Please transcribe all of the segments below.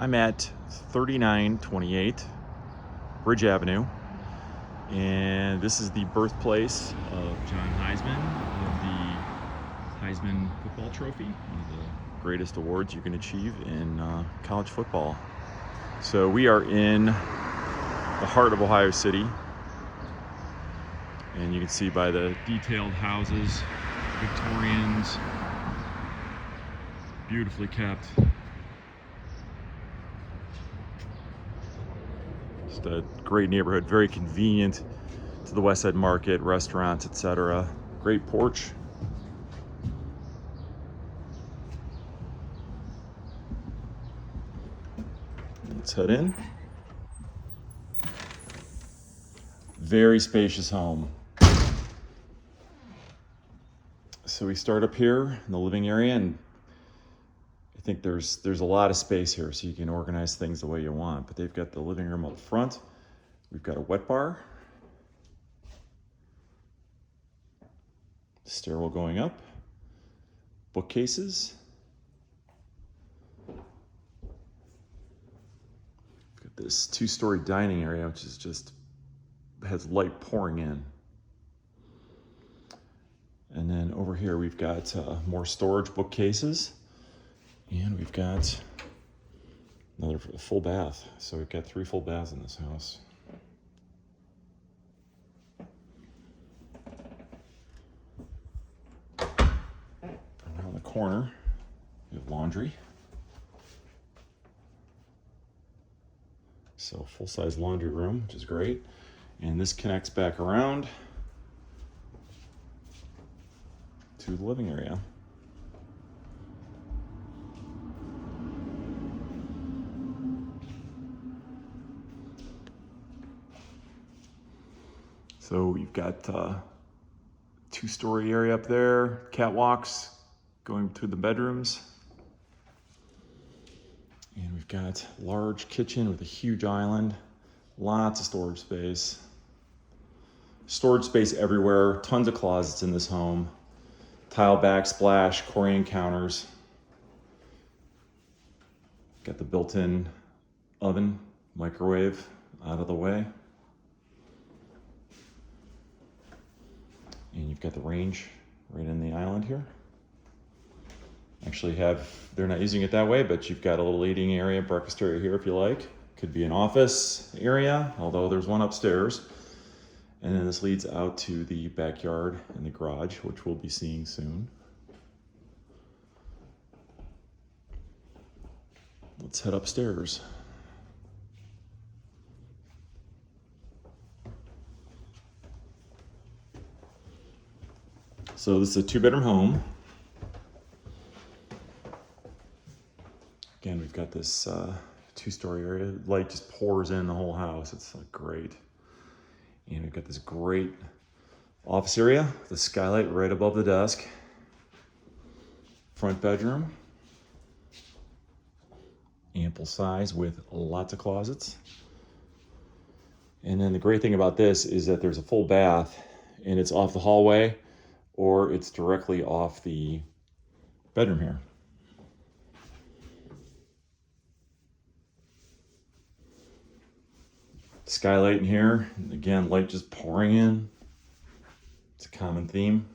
I'm at 3928 Bridge Avenue, and this is the birthplace of John Heisman, of the Heisman Football Trophy, one of the greatest awards you can achieve in college football. So we are in the heart of Ohio City, and you can see by the detailed houses, Victorians, beautifully kept. Just a great neighborhood, very convenient to the Westside market, restaurants, etc. Great porch. Let's head in. Very spacious home. So we start up here in the living area, and I think there's a lot of space here, so you can organize things the way you want. But they've got the living room up front. We've got a wet bar. Stairwell going up. Bookcases. Got this two-story dining area, which is just has light pouring in. And then over here we've got more storage bookcases. And we've got another full bath. So we've got 3 full baths in this house. Around the corner, we have laundry. So full-size laundry room, which is great. And this connects back around to the living area. So you've got 2-story area up there, catwalks going between the bedrooms. And we've got a large kitchen with a huge island, lots of storage space. Storage space everywhere, tons of closets in this home. Tile backsplash, Corian counters. Got the built-in oven, microwave out of the way. And you've got the range right in the island here. Actually they're not using it that way, but you've got a little eating area, breakfast area here if you like. Could be an office area, although there's one upstairs. And then this leads out to the backyard and the garage, which we'll be seeing soon. Let's head upstairs. So this is a 2-bedroom home. Again, we've got this 2-story area. Light just pours in the whole house. It's great. And we've got this great office area, the skylight right above the desk. Front bedroom. Ample size with lots of closets. And then the great thing about this is that there's a full bath, and it's off the hallway, or it's directly off the bedroom here. Skylight in here, and again, light just pouring in. It's a common theme.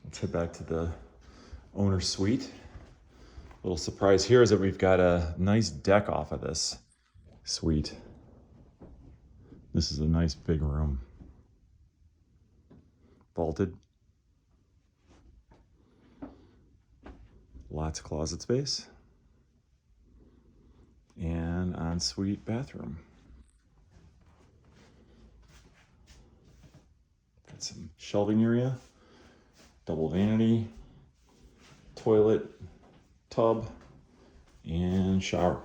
Let's head back to the owner's suite. A little surprise here is that we've got a nice deck off of this suite. This is a nice big room. Vaulted. Lots of closet space. And ensuite bathroom. Got some shelving area. Double vanity. Toilet. Tub. And shower.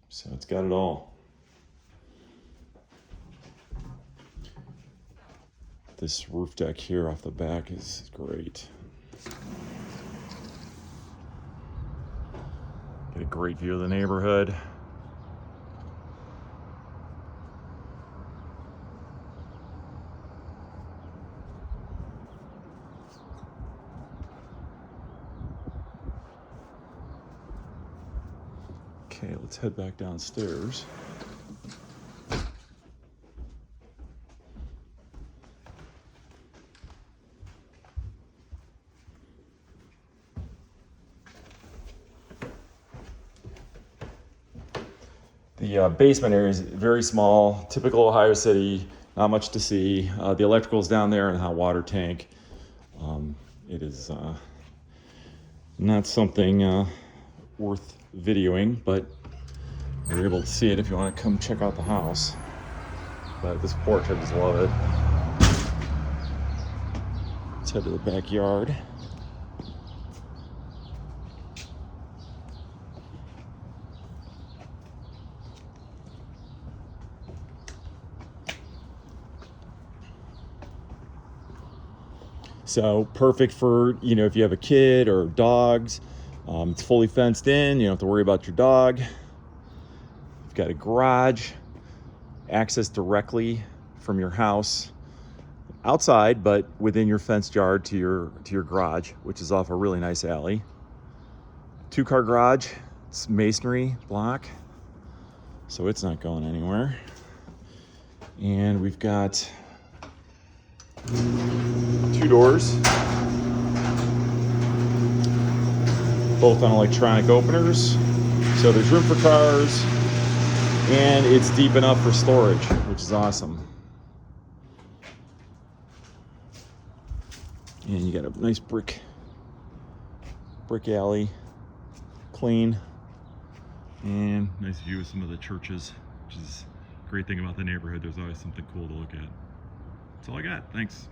So it's got it all. This roof deck here off the back is great. Get a great view of the neighborhood. Okay, let's head back downstairs. The basement area is very small, typical Ohio City, not much to see. The electrical's down there and a hot water tank. It is not something worth videoing, but you're able to see it if you want to come check out the house. But this porch, I just love it. Let's head to the backyard. So perfect for, if you have a kid or dogs. It's fully fenced in. You don't have to worry about your dog. You've got a garage, access directly from your house outside, but within your fenced yard to your garage, which is off a really nice alley. 2-car garage. It's masonry block, so it's not going anywhere. And we've got 2 doors, both on electronic openers, so there's room for cars, and it's deep enough for storage, which is awesome. And you got a nice brick alley, clean, and nice view of some of the churches, which is a great thing about the neighborhood. There's always something cool to look at. That's all I got. Thanks.